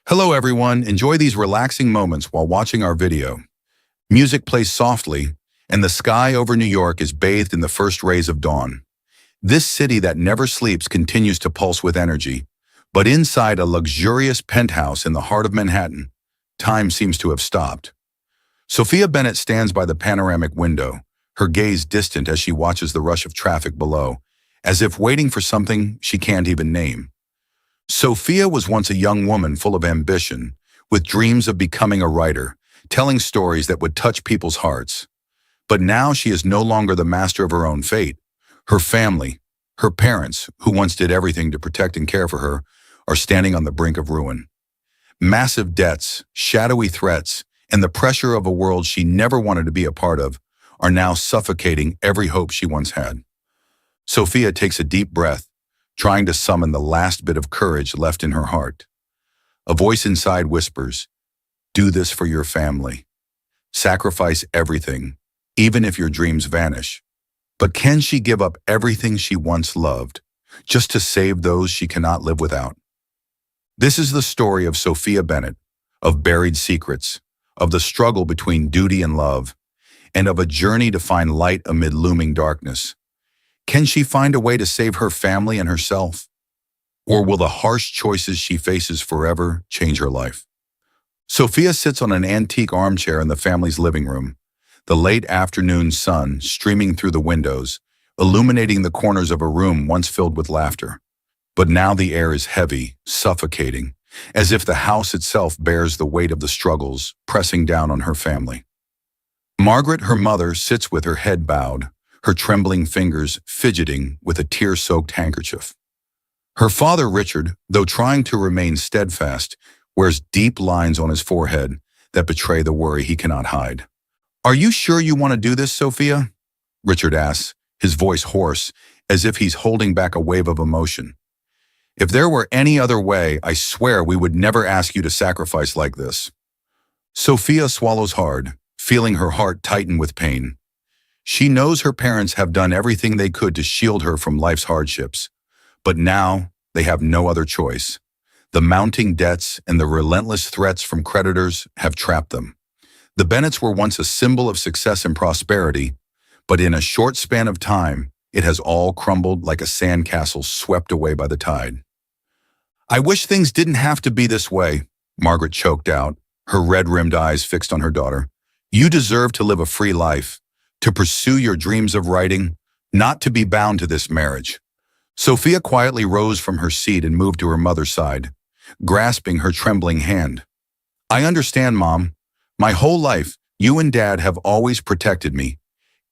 Hello everyone, enjoy these relaxing moments while watching our video. Music plays softly, and the sky over New York is bathed in the first rays of dawn. This city that never sleeps continues to pulse with energy, but inside a luxurious penthouse in the heart of Manhattan, time seems to have stopped. Sophia Bennett stands by the panoramic window, her gaze distant as she watches the rush of traffic below, as if waiting for something she can't even name. Sophia was once a young woman full of ambition, with dreams of becoming a writer, telling stories that would touch people's hearts. But now she is no longer the master of her own fate. Her family, her parents, who once did everything to protect and care for her, are standing on the brink of ruin. Massive debts, shadowy threats, and the pressure of a world she never wanted to be a part of are now suffocating every hope she once had. Sophia takes a deep breath, trying to summon the last bit of courage left in her heart. A voice inside whispers, "Do this for your family. Sacrifice everything, even if your dreams vanish." But can she give up everything she once loved, just to save those she cannot live without? This is the story of Sophia Bennett, of buried secrets, of the struggle between duty and love, and of a journey to find light amid looming darkness. Can she find a way to save her family and herself? Or will the harsh choices she faces forever change her life? Sophia sits on an antique armchair in the family's living room, the late afternoon sun streaming through the windows, illuminating the corners of a room once filled with laughter. But now the air is heavy, suffocating, as if the house itself bears the weight of the struggles pressing down on her family. Margaret, her mother, sits with her head bowed, her trembling fingers fidgeting with a tear-soaked handkerchief. Her father, Richard, though trying to remain steadfast, wears deep lines on his forehead that betray the worry he cannot hide. "Are you sure you want to do this, Sophia?" Richard asks, his voice hoarse, as if he's holding back a wave of emotion. "If there were any other way, I swear we would never ask you to sacrifice like this." Sophia swallows hard, feeling her heart tighten with pain. She knows her parents have done everything they could to shield her from life's hardships, but now they have no other choice. The mounting debts and the relentless threats from creditors have trapped them. The Bennetts were once a symbol of success and prosperity, but in a short span of time, it has all crumbled like a sandcastle swept away by the tide. "I wish things didn't have to be this way," Margaret choked out, her red-rimmed eyes fixed on her daughter. "You deserve to live a free life, to pursue your dreams of writing, not to be bound to this marriage." Sophia quietly rose from her seat and moved to her mother's side, grasping her trembling hand. "I understand, Mom. My whole life, you and Dad have always protected me,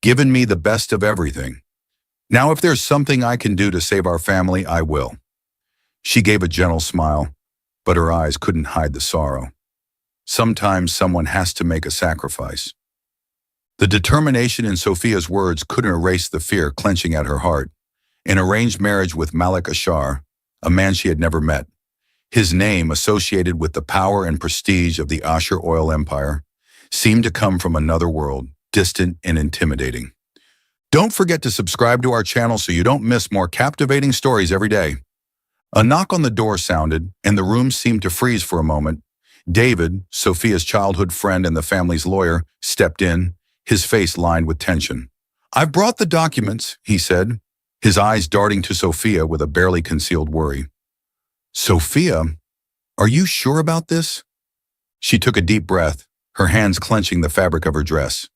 given me the best of everything. Now, if there's something I can do to save our family, I will." She gave a gentle smile, but her eyes couldn't hide the sorrow. Sometimes someone has to make a sacrifice. The determination in Sophia's words couldn't erase the fear clenching at her heart. An arranged marriage with Malik Ashar, a man she had never met. His name, associated with the power and prestige of the Ashar oil empire, seemed to come from another world, distant and intimidating. Don't forget to subscribe to our channel so you don't miss more captivating stories every day. A knock on the door sounded, and the room seemed to freeze for a moment. David, Sophia's childhood friend and the family's lawyer, stepped in, his face lined with tension. "I've brought the documents," he said, his eyes darting to Sophia with a barely concealed worry. "Sophia, are you sure about this?" She took a deep breath, her hands clenching the fabric of her dress.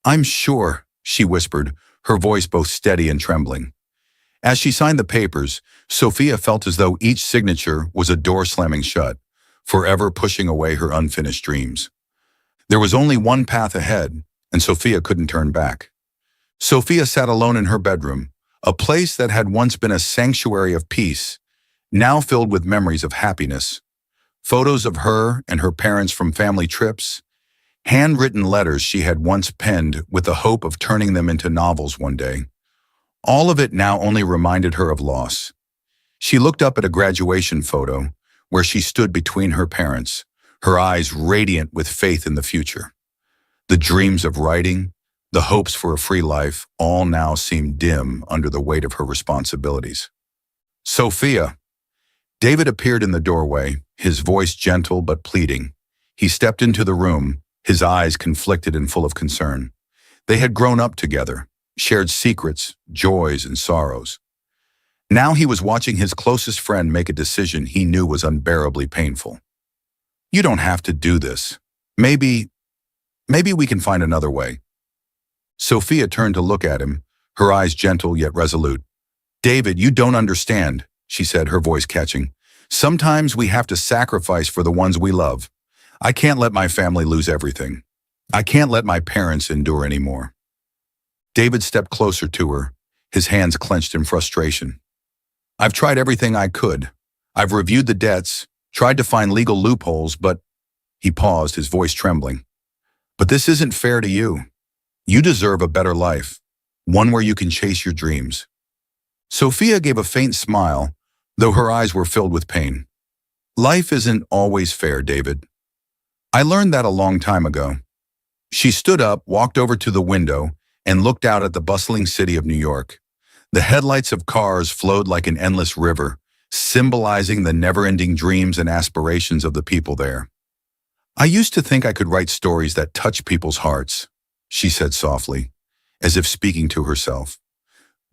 "I'm sure," she whispered, her voice both steady and trembling. As she signed the papers, Sophia felt as though each signature was a door slamming shut, forever pushing away her unfinished dreams. There was only one path ahead, and Sophia couldn't turn back. Sophia sat alone in her bedroom, a place that had once been a sanctuary of peace, now filled with memories of happiness. Photos of her and her parents from family trips, handwritten letters she had once penned with the hope of turning them into novels one day. All of it now only reminded her of loss. She looked up at a graduation photo where she stood between her parents, her eyes radiant with faith in the future. The dreams of writing, the hopes for a free life, all now seemed dim under the weight of her responsibilities. "Sophia." David appeared in the doorway, his voice gentle but pleading. He stepped into the room, his eyes conflicted and full of concern. They had grown up together, shared secrets, joys, and sorrows. Now he was watching his closest friend make a decision he knew was unbearably painful. "You don't have to do this. Maybe we can find another way." Sophia turned to look at him, her eyes gentle yet resolute. "David, you don't understand," she said, her voice catching. "Sometimes we have to sacrifice for the ones we love. I can't let my family lose everything. I can't let my parents endure anymore." David stepped closer to her, his hands clenched in frustration. "I've tried everything I could. I've reviewed the debts, tried to find legal loopholes, but—" He paused, his voice trembling. "But this isn't fair to you. You deserve a better life, one where you can chase your dreams." Sophia gave a faint smile, though her eyes were filled with pain. "Life isn't always fair, David. I learned that a long time ago." She stood up, walked over to the window, and looked out at the bustling city of New York. The headlights of cars flowed like an endless river, symbolizing the never-ending dreams and aspirations of the people there. "I used to think I could write stories that touch people's hearts," she said softly, as if speaking to herself.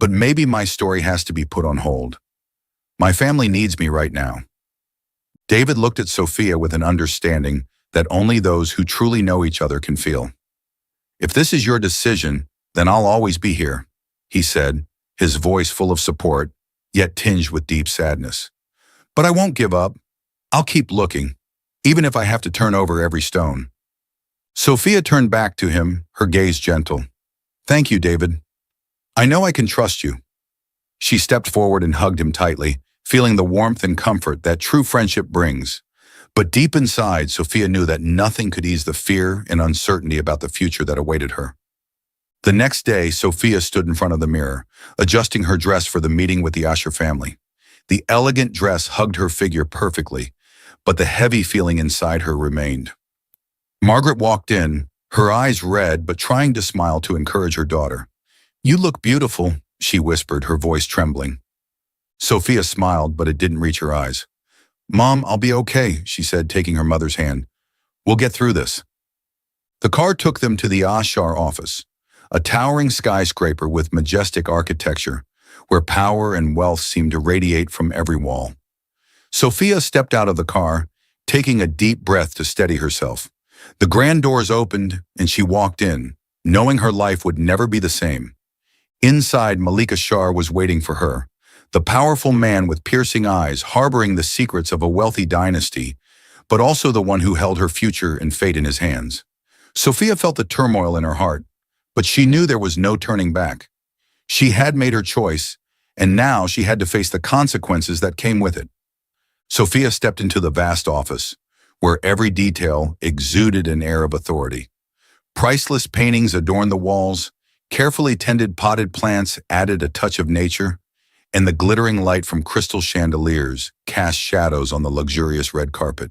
"But maybe my story has to be put on hold. My family needs me right now." David looked at Sophia with an understanding that only those who truly know each other can feel. "If this is your decision, then I'll always be here," he said, his voice full of support, yet tinged with deep sadness. "But I won't give up. I'll keep looking, even if I have to turn over every stone." Sophia turned back to him, her gaze gentle. "Thank you, David. I know I can trust you." She stepped forward and hugged him tightly, feeling the warmth and comfort that true friendship brings. But deep inside, Sophia knew that nothing could ease the fear and uncertainty about the future that awaited her. The next day, Sophia stood in front of the mirror, adjusting her dress for the meeting with the Asher family. The elegant dress hugged her figure perfectly, but the heavy feeling inside her remained. Margaret walked in, her eyes red but trying to smile to encourage her daughter. "You look beautiful," she whispered, her voice trembling. Sophia smiled, but it didn't reach her eyes. "Mom, I'll be okay," she said, taking her mother's hand. "We'll get through this." The car took them to the Asher office, a towering skyscraper with majestic architecture, where power and wealth seemed to radiate from every wall. Sophia stepped out of the car, taking a deep breath to steady herself. The grand doors opened, and she walked in, knowing her life would never be the same. Inside, Malik Ashar was waiting for her, the powerful man with piercing eyes, harboring the secrets of a wealthy dynasty, but also the one who held her future and fate in his hands. Sophia felt the turmoil in her heart, but she knew there was no turning back. She had made her choice, and now she had to face the consequences that came with it. Sophia stepped into the vast office, where every detail exuded an air of authority. Priceless paintings adorned the walls, carefully tended potted plants added a touch of nature, and the glittering light from crystal chandeliers cast shadows on the luxurious red carpet.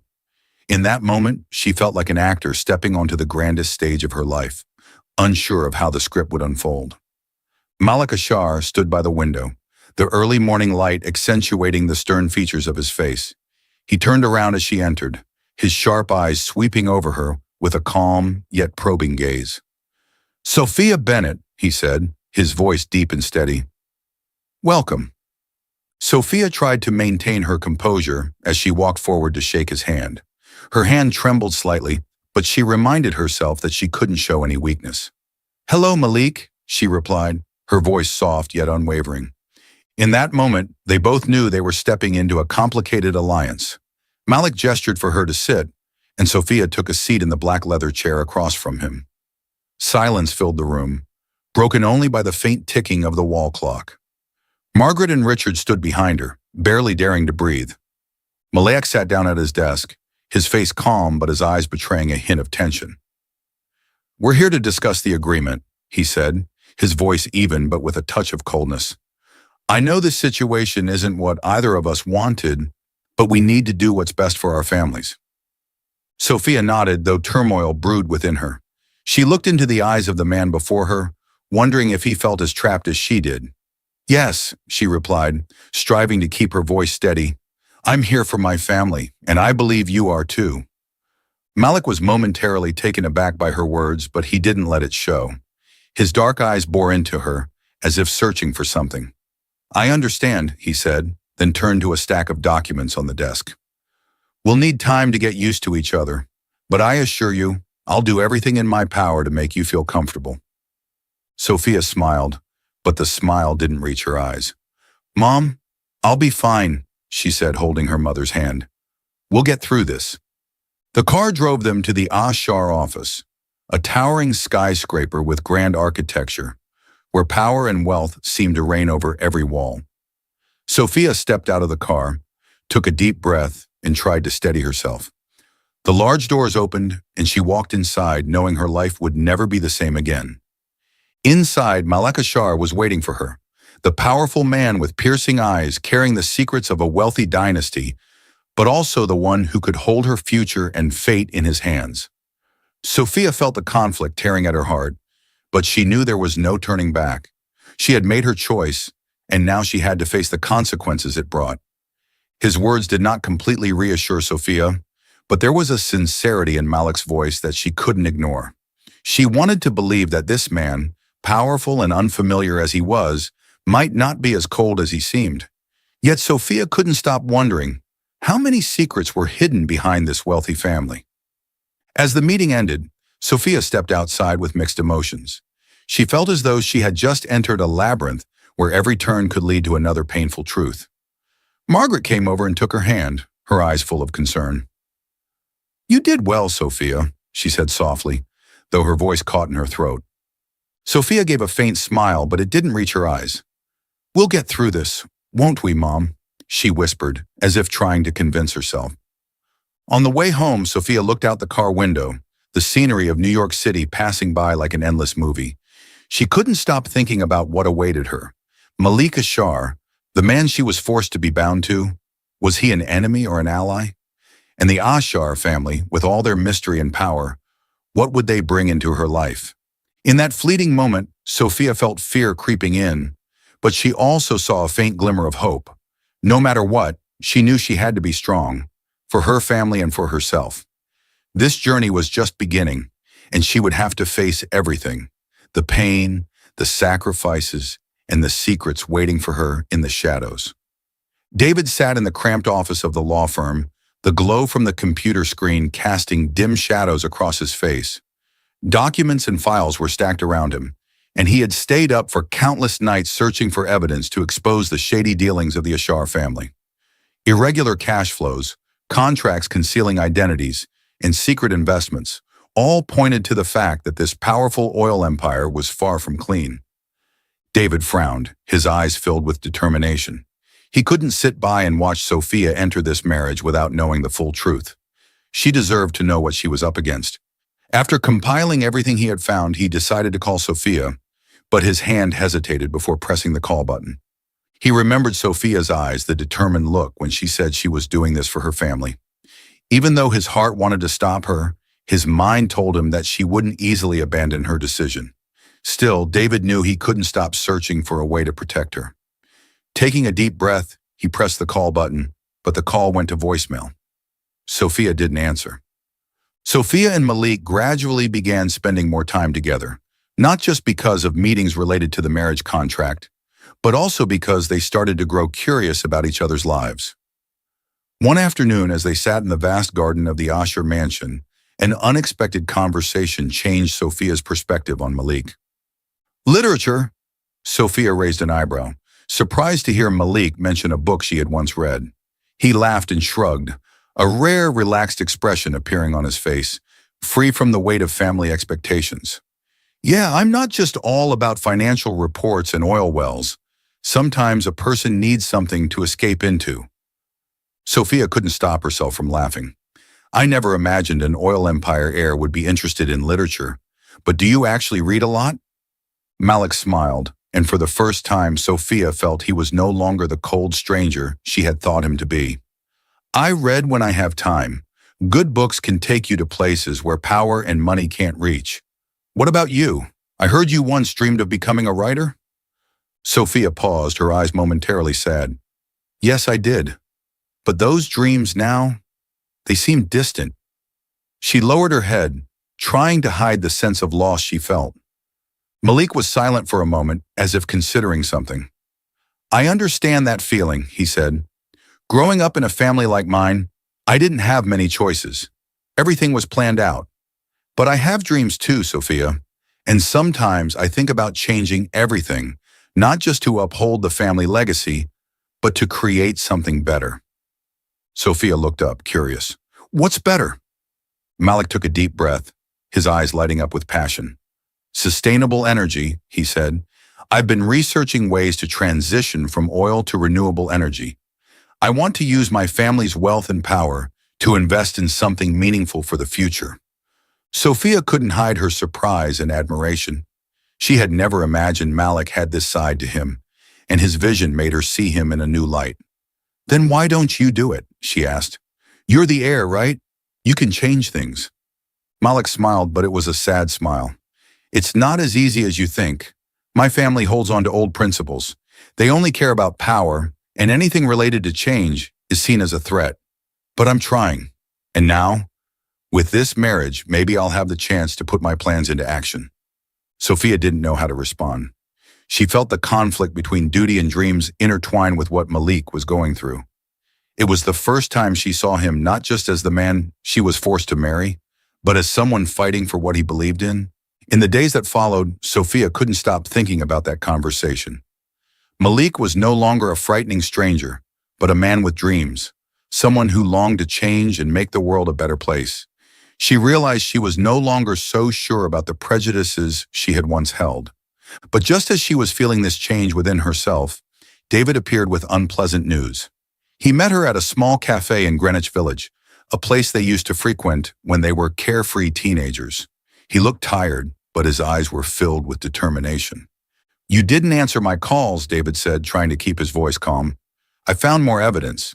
In that moment, she felt like an actor stepping onto the grandest stage of her life, unsure of how the script would unfold. Malik Ashar stood by the window, the early morning light accentuating the stern features of his face. He turned around as she entered, his sharp eyes sweeping over her with a calm yet probing gaze. "Sophia Bennett," he said, his voice deep and steady. "Welcome." Sophia tried to maintain her composure as she walked forward to shake his hand. Her hand trembled slightly, but she reminded herself that she couldn't show any weakness. "Hello, Malik," she replied, her voice soft yet unwavering. In that moment, they both knew they were stepping into a complicated alliance. Malik gestured for her to sit, and Sophia took a seat in the black leather chair across from him. Silence filled the room, broken only by the faint ticking of the wall clock. Margaret and Richard stood behind her, barely daring to breathe. Malik sat down at his desk, his face calm but his eyes betraying a hint of tension. "We're here to discuss the agreement," he said, his voice even but with a touch of coldness. "I know this situation isn't what either of us wanted, but we need to do what's best for our families." Sophia nodded, though turmoil brewed within her. She looked into the eyes of the man before her, wondering if he felt as trapped as she did. "Yes," she replied, striving to keep her voice steady. I'm here for my family, and I believe you are too. Malik was momentarily taken aback by her words, but he didn't let it show. His dark eyes bore into her, as if searching for something. I understand, he said, then turned to a stack of documents on the desk. We'll need time to get used to each other, but I assure you, I'll do everything in my power to make you feel comfortable. Sophia smiled, but the smile didn't reach her eyes. Mom, I'll be fine, she said, holding her mother's hand. We'll get through this. The car drove them to the Ashar office, a towering skyscraper with grand architecture, where power and wealth seemed to reign over every wall. Sophia stepped out of the car, took a deep breath, and tried to steady herself. The large doors opened, and she walked inside, knowing her life would never be the same again. Inside, Malik Ashar was waiting for her, the powerful man with piercing eyes carrying the secrets of a wealthy dynasty, but also the one who could hold her future and fate in his hands. Sophia felt the conflict tearing at her heart, but she knew there was no turning back. She had made her choice, and now she had to face the consequences it brought. His words did not completely reassure Sophia, but there was a sincerity in Malik's voice that she couldn't ignore. She wanted to believe that this man, powerful and unfamiliar as he was, might not be as cold as he seemed. Yet Sophia couldn't stop wondering, how many secrets were hidden behind this wealthy family? As the meeting ended, Sophia stepped outside with mixed emotions. She felt as though she had just entered a labyrinth where every turn could lead to another painful truth. Margaret came over and took her hand, her eyes full of concern. You did well, Sophia, she said softly, though her voice caught in her throat. Sophia gave a faint smile, but it didn't reach her eyes. We'll get through this, won't we, Mom? She whispered, as if trying to convince herself. On the way home, Sophia looked out the car window, the scenery of New York City passing by like an endless movie. She couldn't stop thinking about what awaited her. Malik Ashar, the man she was forced to be bound to, was he an enemy or an ally? And the Ashar family, with all their mystery and power, what would they bring into her life? In that fleeting moment, Sophia felt fear creeping in, but she also saw a faint glimmer of hope. No matter what, she knew she had to be strong, for her family and for herself. This journey was just beginning, and she would have to face everything, the pain, the sacrifices, and the secrets waiting for her in the shadows. David sat in the cramped office of the law firm, the glow from the computer screen casting dim shadows across his face. Documents and files were stacked around him, and he had stayed up for countless nights searching for evidence to expose the shady dealings of the Ashar family. Irregular cash flows, contracts concealing identities, and secret investments all pointed to the fact that this powerful oil empire was far from clean. David frowned, his eyes filled with determination. He couldn't sit by and watch Sophia enter this marriage without knowing the full truth. She deserved to know what she was up against. After compiling everything he had found, he decided to call Sophia, but his hand hesitated before pressing the call button. He remembered Sophia's eyes, the determined look when she said she was doing this for her family. Even though his heart wanted to stop her, his mind told him that she wouldn't easily abandon her decision. Still, David knew he couldn't stop searching for a way to protect her. Taking a deep breath, he pressed the call button, but the call went to voicemail. Sophia didn't answer. Sophia and Malik gradually began spending more time together, not just because of meetings related to the marriage contract, but also because they started to grow curious about each other's lives. One afternoon, as they sat in the vast garden of the Ashar mansion, an unexpected conversation changed Sophia's perspective on Malik. Literature? Sophia raised an eyebrow, surprised to hear Malik mention a book she had once read. He laughed and shrugged, a rare, relaxed expression appearing on his face, free from the weight of family expectations. Yeah, I'm not just all about financial reports and oil wells. Sometimes a person needs something to escape into. Sophia couldn't stop herself from laughing. I never imagined an oil empire heir would be interested in literature, but do you actually read a lot? Malik smiled, and for the first time Sophia felt he was no longer the cold stranger she had thought him to be. I read when I have time. Good books can take you to places where power and money can't reach. What about you? I heard you once dreamed of becoming a writer? Sophia paused, her eyes momentarily sad. Yes, I did. But those dreams now, they seemed distant. She lowered her head, trying to hide the sense of loss she felt. Malik was silent for a moment, as if considering something. "I understand that feeling," he said. "Growing up in a family like mine, I didn't have many choices. Everything was planned out. But I have dreams too, Sophia. And sometimes I think about changing everything, not just to uphold the family legacy, but to create something better." Sophia looked up, curious. "What's better?" Malik took a deep breath, his eyes lighting up with passion. "Sustainable energy," he said. "I've been researching ways to transition from oil to renewable energy. I want to use my family's wealth and power to invest in something meaningful for the future." Sophia couldn't hide her surprise and admiration. She had never imagined Malik had this side to him, and his vision made her see him in a new light. "Then why don't you do it?" she asked. "You're the heir, right? You can change things." Malik smiled, but it was a sad smile. "It's not as easy as you think. My family holds on to old principles. They only care about power, and anything related to change is seen as a threat. But I'm trying. And now, with this marriage, maybe I'll have the chance to put my plans into action." Sophia didn't know how to respond. She felt the conflict between duty and dreams intertwined with what Malik was going through. It was the first time she saw him not just as the man she was forced to marry, but as someone fighting for what he believed in. In the days that followed, Sophia couldn't stop thinking about that conversation. Malik was no longer a frightening stranger, but a man with dreams, someone who longed to change and make the world a better place. She realized she was no longer so sure about the prejudices she had once held. But just as she was feeling this change within herself, David appeared with unpleasant news. He met her at a small cafe in Greenwich Village, a place they used to frequent when they were carefree teenagers. He looked tired, but his eyes were filled with determination. "You didn't answer my calls," David said, trying to keep his voice calm. "I found more evidence.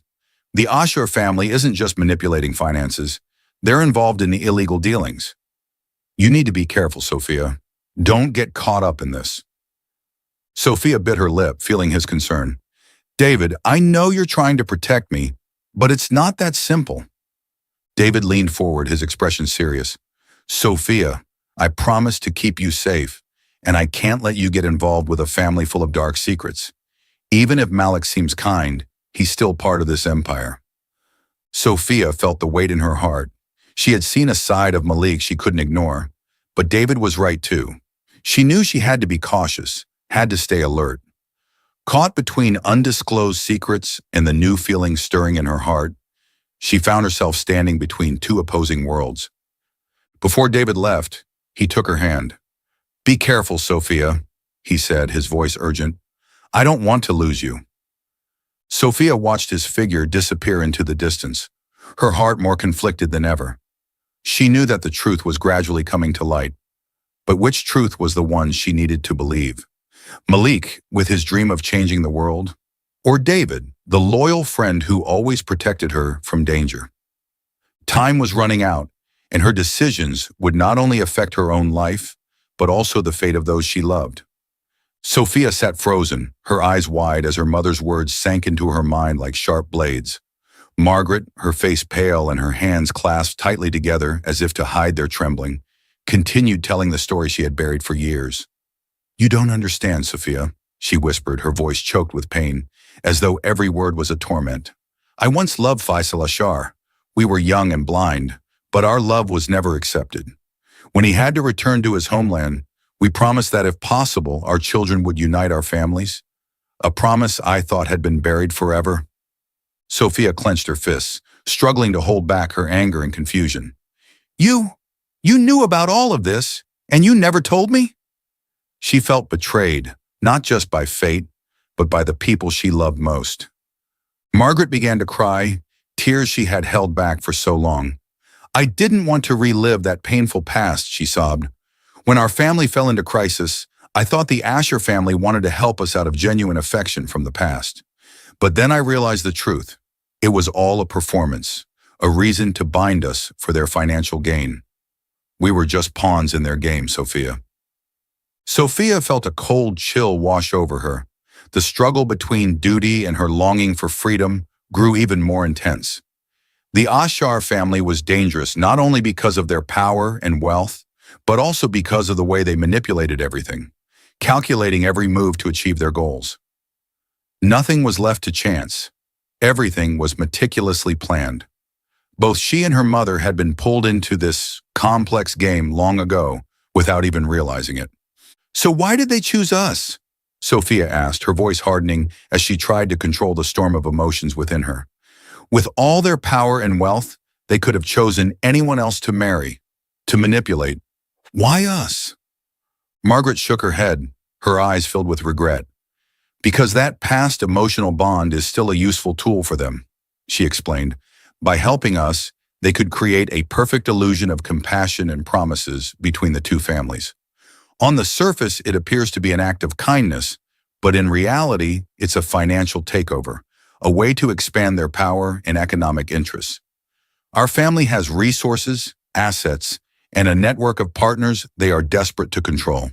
The Asher family isn't just manipulating finances. They're involved in the illegal dealings. You need to be careful, Sophia. Don't get caught up in this." Sophia bit her lip, feeling his concern. "David, I know you're trying to protect me, but it's not that simple." David leaned forward, his expression serious. "Sophia, I promise to keep you safe, and I can't let you get involved with a family full of dark secrets. Even if Malik seems kind, he's still part of this empire." Sophia felt the weight in her heart. She had seen a side of Malik she couldn't ignore, but David was right too. She knew she had to be cautious, had to stay alert. Caught between undisclosed secrets and the new feelings stirring in her heart, she found herself standing between two opposing worlds. Before David left, he took her hand. "Be careful, Sophia," he said, his voice urgent. "I don't want to lose you." Sophia watched his figure disappear into the distance, her heart more conflicted than ever. She knew that the truth was gradually coming to light, but which truth was the one she needed to believe? Malik, with his dream of changing the world? Or David, the loyal friend who always protected her from danger? Time was running out, and her decisions would not only affect her own life, but also the fate of those she loved. Sophia sat frozen, her eyes wide as her mother's words sank into her mind like sharp blades. Margaret, her face pale and her hands clasped tightly together as if to hide their trembling, continued telling the story she had buried for years. "You don't understand, Sophia," she whispered, her voice choked with pain, as though every word was a torment. "I once loved Faisal Ashar. We were young and blind, but our love was never accepted. When he had to return to his homeland, we promised that if possible, our children would unite our families. A promise I thought had been buried forever." Sophia clenched her fists, struggling to hold back her anger and confusion. You knew about all of this, and you never told me?" She felt betrayed, not just by fate, but by the people she loved most. Margaret began to cry, tears she had held back for so long. "I didn't want to relive that painful past," she sobbed. "When our family fell into crisis, I thought the Asher family wanted to help us out of genuine affection from the past. But then I realized the truth. It was all a performance, a reason to bind us for their financial gain. We were just pawns in their game, Sophia." Sophia felt a cold chill wash over her. The struggle between duty and her longing for freedom grew even more intense. The Ashar family was dangerous not only because of their power and wealth, but also because of the way they manipulated everything, calculating every move to achieve their goals. Nothing was left to chance. Everything was meticulously planned. Both she and her mother had been pulled into this complex game long ago without even realizing it. "So why did they choose us?" Sophia asked, her voice hardening as she tried to control the storm of emotions within her. With all their power and wealth, they could have chosen anyone else to marry, to manipulate. Why us? Margaret shook her head, her eyes filled with regret. "Because that past emotional bond is still a useful tool for them," she explained. "By helping us, they could create a perfect illusion of compassion and promises between the two families. On the surface, it appears to be an act of kindness, but in reality, it's a financial takeover, a way to expand their power and economic interests. Our family has resources, assets, and a network of partners they are desperate to control."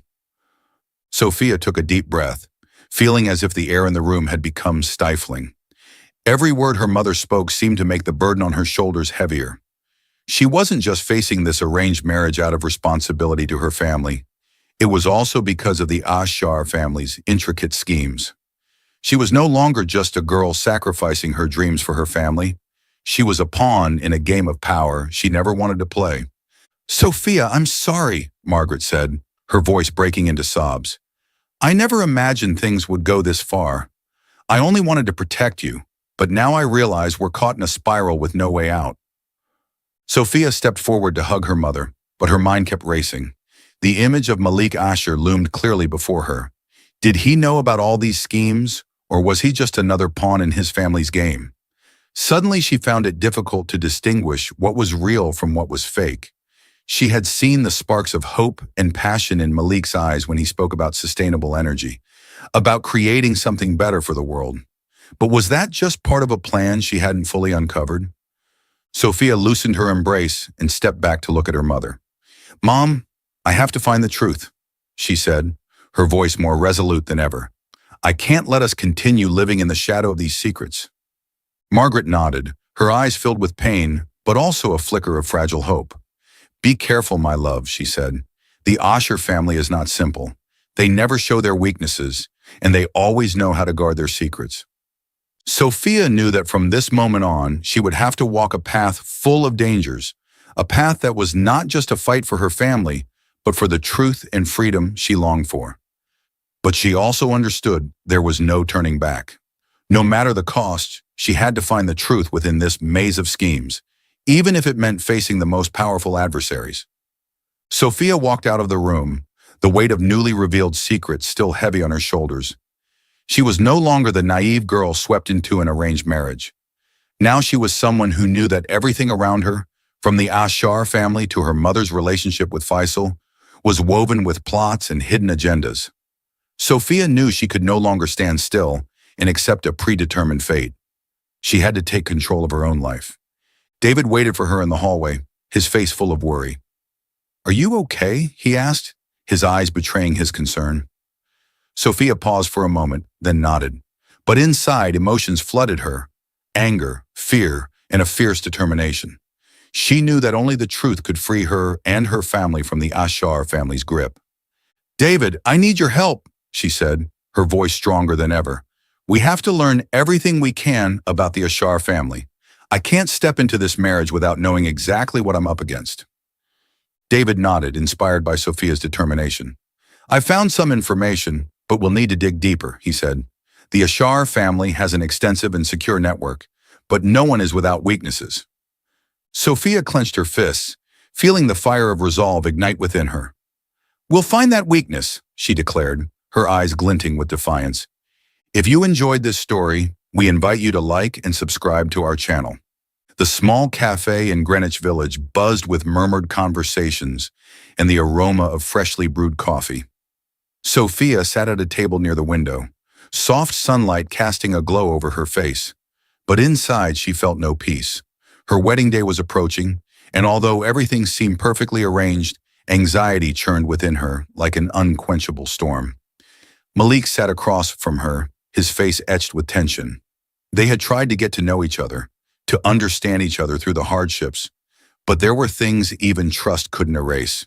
Sophia took a deep breath, feeling as if the air in the room had become stifling. Every word her mother spoke seemed to make the burden on her shoulders heavier. She wasn't just facing this arranged marriage out of responsibility to her family. It was also because of the Ashar family's intricate schemes. She was no longer just a girl sacrificing her dreams for her family. She was a pawn in a game of power she never wanted to play. "Sophia, I'm sorry," Margaret said, her voice breaking into sobs. "I never imagined things would go this far. I only wanted to protect you, but now I realize we're caught in a spiral with no way out." Sophia stepped forward to hug her mother, but her mind kept racing. The image of Malik Asher loomed clearly before her. Did he know about all these schemes, or was he just another pawn in his family's game? Suddenly she found it difficult to distinguish what was real from what was fake. She had seen the sparks of hope and passion in Malik's eyes when he spoke about sustainable energy, about creating something better for the world. But was that just part of a plan she hadn't fully uncovered? Sophia loosened her embrace and stepped back to look at her mother. "Mom, I have to find the truth," she said, her voice more resolute than ever. "I can't let us continue living in the shadow of these secrets." Margaret nodded, her eyes filled with pain, but also a flicker of fragile hope. "Be careful, my love," she said. "The Asher family is not simple. They never show their weaknesses, and they always know how to guard their secrets." Sophia knew that from this moment on, she would have to walk a path full of dangers, a path that was not just a fight for her family, but for the truth and freedom she longed for. But she also understood there was no turning back. No matter the cost, she had to find the truth within this maze of schemes, even if it meant facing the most powerful adversaries. Sophia walked out of the room, the weight of newly revealed secrets still heavy on her shoulders. She was no longer the naive girl swept into an arranged marriage. Now she was someone who knew that everything around her, from the Ashar family to her mother's relationship with Faisal, was woven with plots and hidden agendas. Sophia knew she could no longer stand still and accept a predetermined fate. She had to take control of her own life. David waited for her in the hallway, his face full of worry. "Are you okay?" he asked, his eyes betraying his concern. Sophia paused for a moment, then nodded. But inside, emotions flooded her: anger, fear, and a fierce determination. She knew that only the truth could free her and her family from the Ashar family's grip. "David, I need your help," she said, her voice stronger than ever. "We have to learn everything we can about the Ashar family. I can't step into this marriage without knowing exactly what I'm up against." David nodded, inspired by Sophia's determination. "I found some information, but we'll need to dig deeper," he said. "The Ashar family has an extensive and secure network, but no one is without weaknesses." Sophia clenched her fists, feeling the fire of resolve ignite within her. "We'll find that weakness," she declared, her eyes glinting with defiance. If you enjoyed this story, we invite you to like and subscribe to our channel. The small cafe in Greenwich Village buzzed with murmured conversations and the aroma of freshly brewed coffee. Sophia sat at a table near the window, soft sunlight casting a glow over her face. But inside she felt no peace. Her wedding day was approaching, and although everything seemed perfectly arranged, anxiety churned within her like an unquenchable storm. Malik sat across from her, his face etched with tension. They had tried to get to know each other, to understand each other through the hardships, but there were things even trust couldn't erase.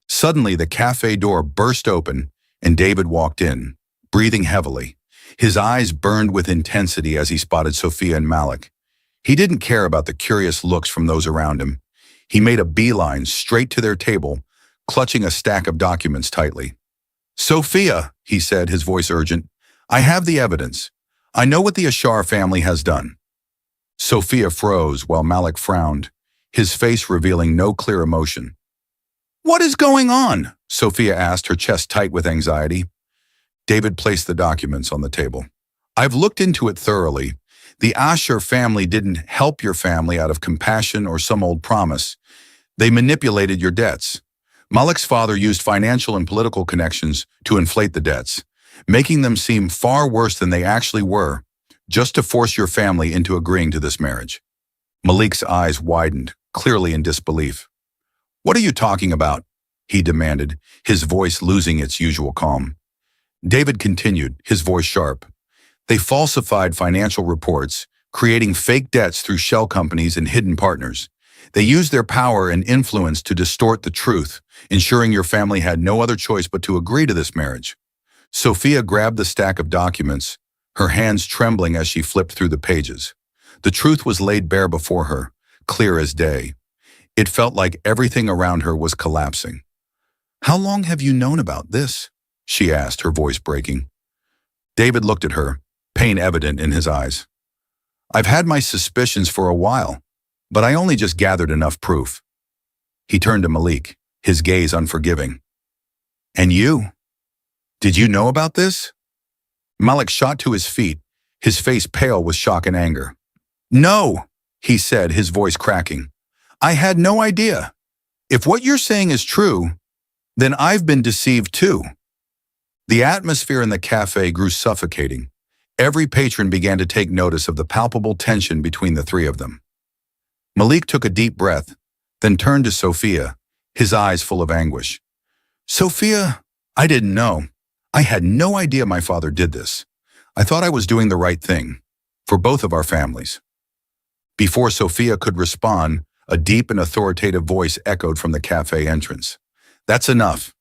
Suddenly, the cafe door burst open and David walked in, breathing heavily. His eyes burned with intensity as he spotted Sophia and Malik. He didn't care about the curious looks from those around him. He made a beeline straight to their table, clutching a stack of documents tightly. "Sophia," he said, his voice urgent, "I have the evidence. I know what the Ashar family has done." Sophia froze while Malik frowned, his face revealing no clear emotion. "What is going on?" Sophia asked, her chest tight with anxiety. David placed the documents on the table. "I've looked into it thoroughly. The Asher family didn't help your family out of compassion or some old promise. They manipulated your debts. Malik's father used financial and political connections to inflate the debts, making them seem far worse than they actually were, just to force your family into agreeing to this marriage." Malik's eyes widened, clearly in disbelief. "What are you talking about?" he demanded, his voice losing its usual calm. David continued, his voice sharp. "They falsified financial reports, creating fake debts through shell companies and hidden partners. They used their power and influence to distort the truth, ensuring your family had no other choice but to agree to this marriage." Sophia grabbed the stack of documents, her hands trembling as she flipped through the pages. The truth was laid bare before her, clear as day. It felt like everything around her was collapsing. "How long have you known about this?" she asked, her voice breaking. David looked at her, pain evident in his eyes. "I've had my suspicions for a while, but I only just gathered enough proof." He turned to Malik, his gaze unforgiving. "And you? Did you know about this?" Malik shot to his feet, his face pale with shock and anger. "No," he said, his voice cracking. "I had no idea. If what you're saying is true, then I've been deceived too." The atmosphere in the cafe grew suffocating. Every patron began to take notice of the palpable tension between the three of them. Malik took a deep breath, then turned to Sophia, his eyes full of anguish. "Sophia, I didn't know. I had no idea my father did this. I thought I was doing the right thing, for both of our families." Before Sophia could respond, a deep and authoritative voice echoed from the cafe entrance. "That's enough."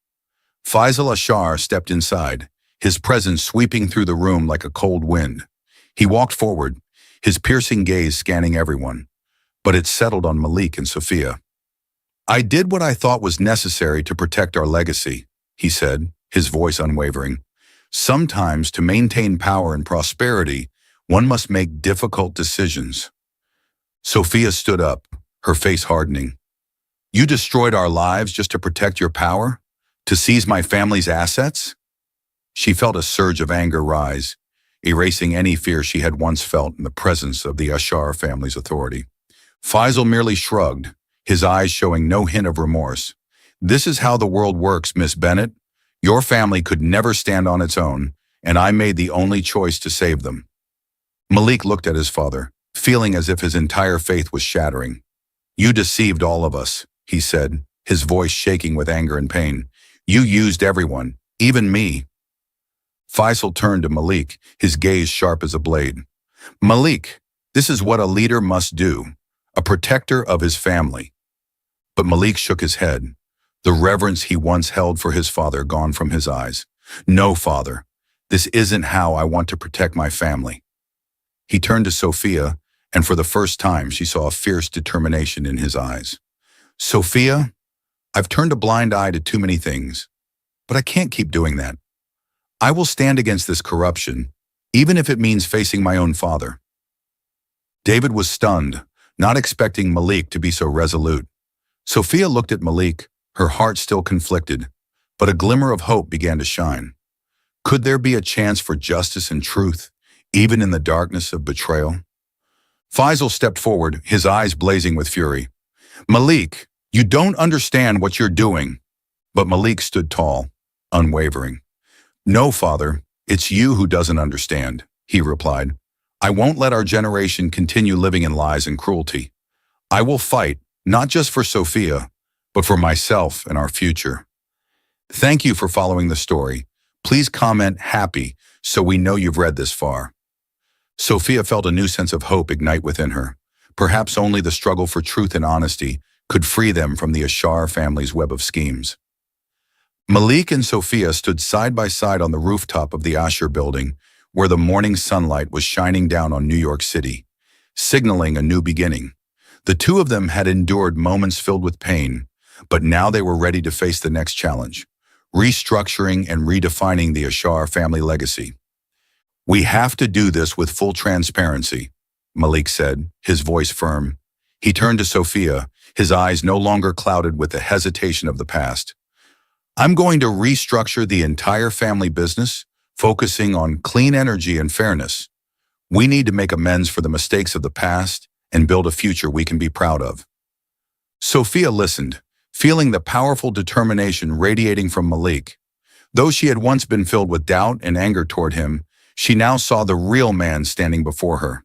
Faisal Ashar stepped inside, his presence sweeping through the room like a cold wind. He walked forward, his piercing gaze scanning everyone, but it settled on Malik and Sophia. "I did what I thought was necessary to protect our legacy," he said, his voice unwavering. "Sometimes, to maintain power and prosperity, one must make difficult decisions." Sophia stood up, her face hardening. "You destroyed our lives just to protect your power? To seize my family's assets?" She felt a surge of anger rise, erasing any fear she had once felt in the presence of the Ashar family's authority. Faisal merely shrugged, his eyes showing no hint of remorse. "This is how the world works, Miss Bennett. Your family could never stand on its own, and I made the only choice to save them." Malik looked at his father, feeling as if his entire faith was shattering. "You deceived all of us," he said, his voice shaking with anger and pain. "You used everyone, even me." Faisal turned to Malik, his gaze sharp as a blade. "Malik, this is what a leader must do, a protector of his family." But Malik shook his head, the reverence he once held for his father gone from his eyes. "No, father, this isn't how I want to protect my family." He turned to Sophia, and for the first time she saw a fierce determination in his eyes. "Sophia, I've turned a blind eye to too many things, but I can't keep doing that. I will stand against this corruption, even if it means facing my own father." David was stunned, not expecting Malik to be so resolute. Sophia looked at Malik, her heart still conflicted, but a glimmer of hope began to shine. Could there be a chance for justice and truth, even in the darkness of betrayal? Faisal stepped forward, his eyes blazing with fury. "Malik, you don't understand what you're doing." But Malik stood tall, unwavering. "No, father, it's you who doesn't understand," he replied. "I won't let our generation continue living in lies and cruelty. I will fight, not just for Sophia, but for myself and our future." Thank you for following the story. Please comment happy so we know you've read this far. Sophia felt a new sense of hope ignite within her. Perhaps only the struggle for truth and honesty could free them from the Ashar family's web of schemes. Malik and Sophia stood side by side on the rooftop of the Asher building, where the morning sunlight was shining down on New York City, signaling a new beginning. The two of them had endured moments filled with pain, but now they were ready to face the next challenge, restructuring and redefining the Ashar family legacy. "We have to do this with full transparency," Malik said, his voice firm. He turned to Sophia, his eyes no longer clouded with the hesitation of the past. "I'm going to restructure the entire family business, focusing on clean energy and fairness. We need to make amends for the mistakes of the past and build a future we can be proud of." Sophia listened, feeling the powerful determination radiating from Malik. Though she had once been filled with doubt and anger toward him, she now saw the real man standing before her.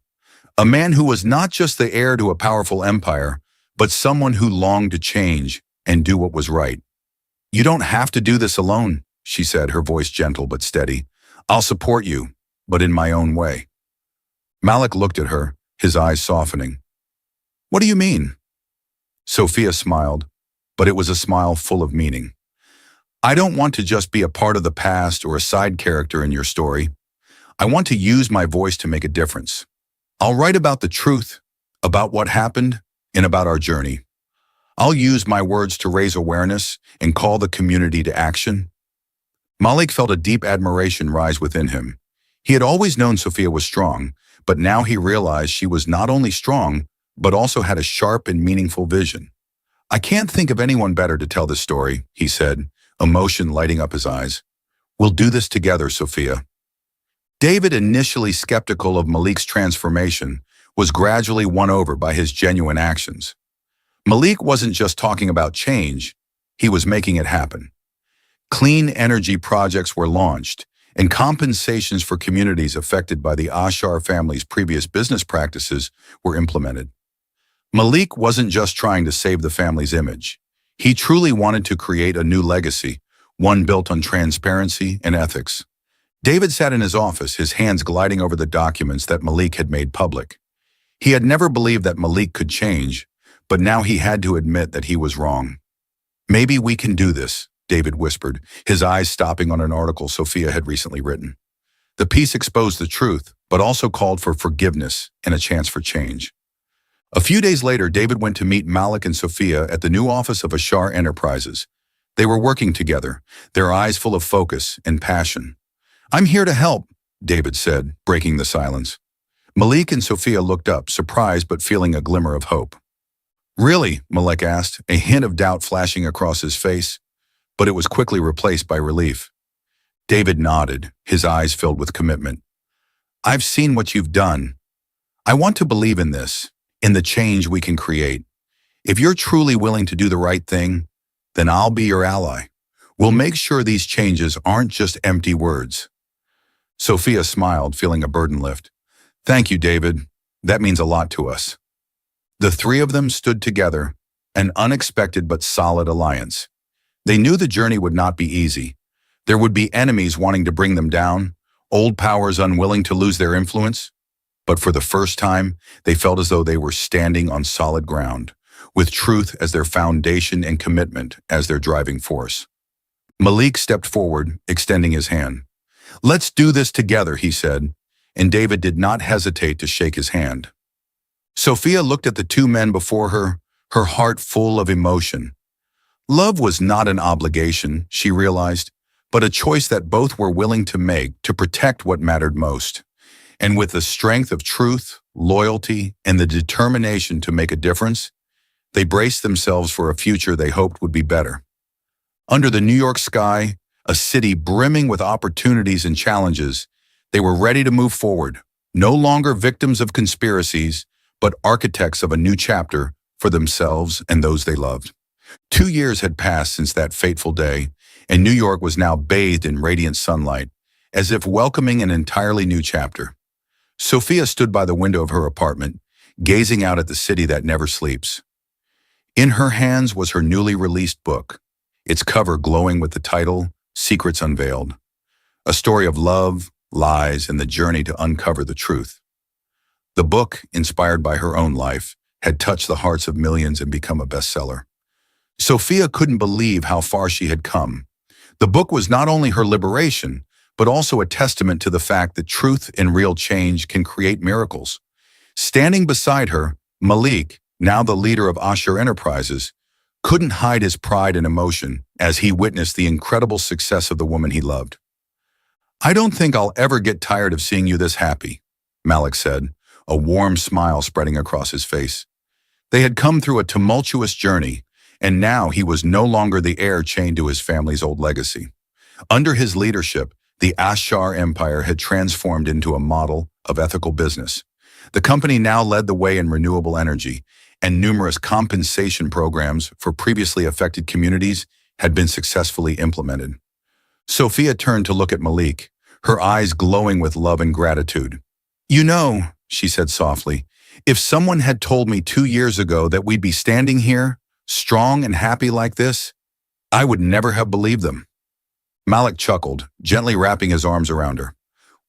A man who was not just the heir to a powerful empire, but someone who longed to change and do what was right. "You don't have to do this alone," she said, her voice gentle but steady. "I'll support you, but in my own way." Malik looked at her, his eyes softening. "What do you mean?" Sophia smiled, but it was a smile full of meaning. "I don't want to just be a part of the past or a side character in your story. I want to use my voice to make a difference. I'll write about the truth, about what happened, and about our journey. I'll use my words to raise awareness and call the community to action." Malik felt a deep admiration rise within him. He had always known Sophia was strong, but now he realized she was not only strong, but also had a sharp and meaningful vision. "I can't think of anyone better to tell this story," he said, emotion lighting up his eyes. "We'll do this together, Sophia." David, initially skeptical of Malik's transformation, was gradually won over by his genuine actions. Malik wasn't just talking about change, he was making it happen. Clean energy projects were launched, and compensations for communities affected by the Ashar family's previous business practices were implemented. Malik wasn't just trying to save the family's image. He truly wanted to create a new legacy, one built on transparency and ethics. David sat in his office, his hands gliding over the documents that Malik had made public. He had never believed that Malik could change, but now he had to admit that he was wrong. "Maybe we can do this," David whispered, his eyes stopping on an article Sophia had recently written. The piece exposed the truth, but also called for forgiveness and a chance for change. A few days later, David went to meet Malik and Sophia at the new office of Ashar Enterprises. They were working together, their eyes full of focus and passion. "I'm here to help," David said, breaking the silence. Malik and Sophia looked up, surprised but feeling a glimmer of hope. "Really?" Malik asked, a hint of doubt flashing across his face, but it was quickly replaced by relief. David nodded, his eyes filled with commitment. "I've seen what you've done. I want to believe in this, in the change we can create. If you're truly willing to do the right thing, then I'll be your ally. We'll make sure these changes aren't just empty words." Sophia smiled, feeling a burden lift. "Thank you, David. That means a lot to us." The three of them stood together, an unexpected but solid alliance. They knew the journey would not be easy. There would be enemies wanting to bring them down, old powers unwilling to lose their influence. But for the first time, they felt as though they were standing on solid ground, with truth as their foundation and commitment as their driving force. Malik stepped forward, extending his hand. "Let's do this together," he said, and David did not hesitate to shake his hand. Sophia looked at the two men before her, her heart full of emotion. Love was not an obligation, she realized, but a choice that both were willing to make to protect what mattered most. And with the strength of truth, loyalty, and the determination to make a difference, they braced themselves for a future they hoped would be better. Under the New York sky, a city brimming with opportunities and challenges, they were ready to move forward, no longer victims of conspiracies, but architects of a new chapter for themselves and those they loved. 2 years had passed since that fateful day, and New York was now bathed in radiant sunlight, as if welcoming an entirely new chapter. Sophia stood by the window of her apartment, gazing out at the city that never sleeps. In her hands was her newly released book, its cover glowing with the title, Secrets Unveiled, a story of love, lies, and the journey to uncover the truth. The book, inspired by her own life, had touched the hearts of millions and become a bestseller. Sophia couldn't believe how far she had come. The book was not only her liberation, but also a testament to the fact that truth and real change can create miracles. Standing beside her, Malik, now the leader of Asher Enterprises, couldn't hide his pride and emotion as he witnessed the incredible success of the woman he loved. "I don't think I'll ever get tired of seeing you this happy," Malik said, a warm smile spreading across his face. They had come through a tumultuous journey, and now he was no longer the heir chained to his family's old legacy. Under his leadership, the Ashar Empire had transformed into a model of ethical business. The company now led the way in renewable energy, and numerous compensation programs for previously affected communities had been successfully implemented. Sophia turned to look at Malik, her eyes glowing with love and gratitude. "You know," she said softly, "if someone had told me 2 years ago that we'd be standing here, strong and happy like this, I would never have believed them." Malik chuckled, gently wrapping his arms around her.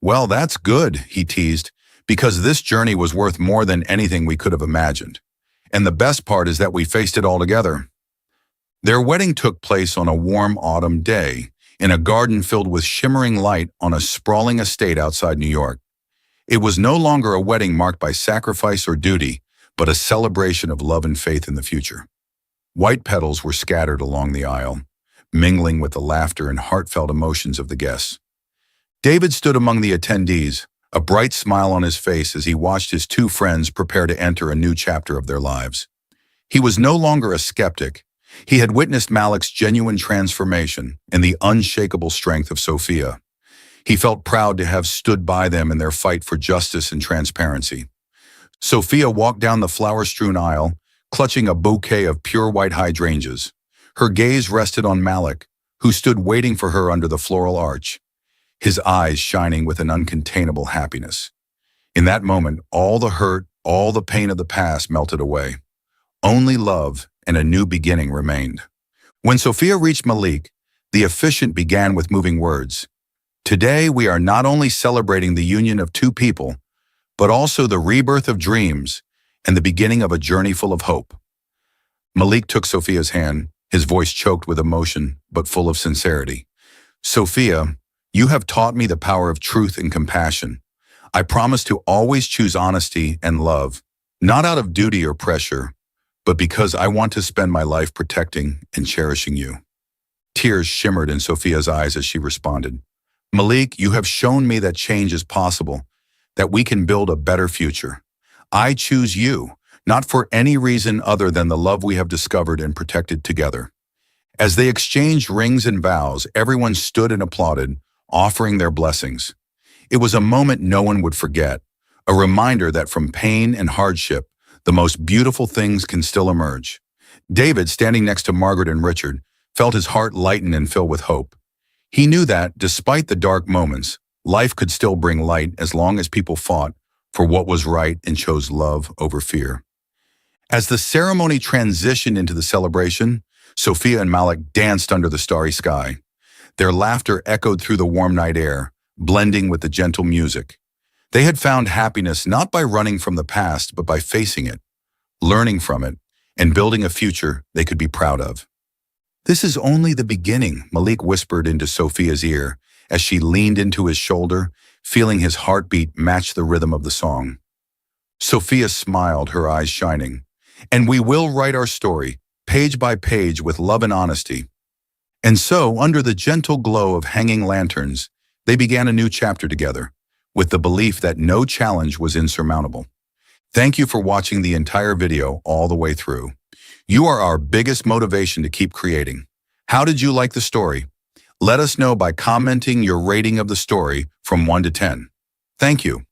"Well, that's good," he teased, "because this journey was worth more than anything we could have imagined. And the best part is that we faced it all together." Their wedding took place on a warm autumn day, in a garden filled with shimmering light on a sprawling estate outside New York. It was no longer a wedding marked by sacrifice or duty, but a celebration of love and faith in the future. White petals were scattered along the aisle, mingling with the laughter and heartfelt emotions of the guests. David stood among the attendees, a bright smile on his face as he watched his 2 friends prepare to enter a new chapter of their lives. He was no longer a skeptic. He had witnessed Malik's genuine transformation and the unshakable strength of Sophia. He felt proud to have stood by them in their fight for justice and transparency. Sophia walked down the flower-strewn aisle, clutching a bouquet of pure white hydrangeas. Her gaze rested on Malik, who stood waiting for her under the floral arch, his eyes shining with an uncontainable happiness. In that moment, all the hurt, all the pain of the past melted away. Only love and a new beginning remained. When Sophia reached Malik, the officiant began with moving words. "Today we are not only celebrating the union of 2 people, but also the rebirth of dreams and the beginning of a journey full of hope." Malik took Sophia's hand, his voice choked with emotion, but full of sincerity. "Sophia, you have taught me the power of truth and compassion. I promise to always choose honesty and love, not out of duty or pressure, but because I want to spend my life protecting and cherishing you." Tears shimmered in Sophia's eyes as she responded. "Malik, you have shown me that change is possible, that we can build a better future. I choose you, not for any reason other than the love we have discovered and protected together." As they exchanged rings and vows, everyone stood and applauded, offering their blessings. It was a moment no one would forget, a reminder that from pain and hardship, the most beautiful things can still emerge. David, standing next to Margaret and Richard, felt his heart lighten and fill with hope. He knew that, despite the dark moments, life could still bring light as long as people fought for what was right and chose love over fear. As the ceremony transitioned into the celebration, Sophia and Malik danced under the starry sky. Their laughter echoed through the warm night air, blending with the gentle music. They had found happiness not by running from the past, but by facing it, learning from it, and building a future they could be proud of. "This is only the beginning," Malik whispered into Sophia's ear as she leaned into his shoulder, feeling his heartbeat match the rhythm of the song. Sophia smiled, her eyes shining. "And we will write our story, page by page, with love and honesty." And so, under the gentle glow of hanging lanterns, they began a new chapter together, with the belief that no challenge was insurmountable. Thank you for watching the entire video all the way through. You are our biggest motivation to keep creating. How did you like the story? Let us know by commenting your rating of the story from 1 to 10. Thank you.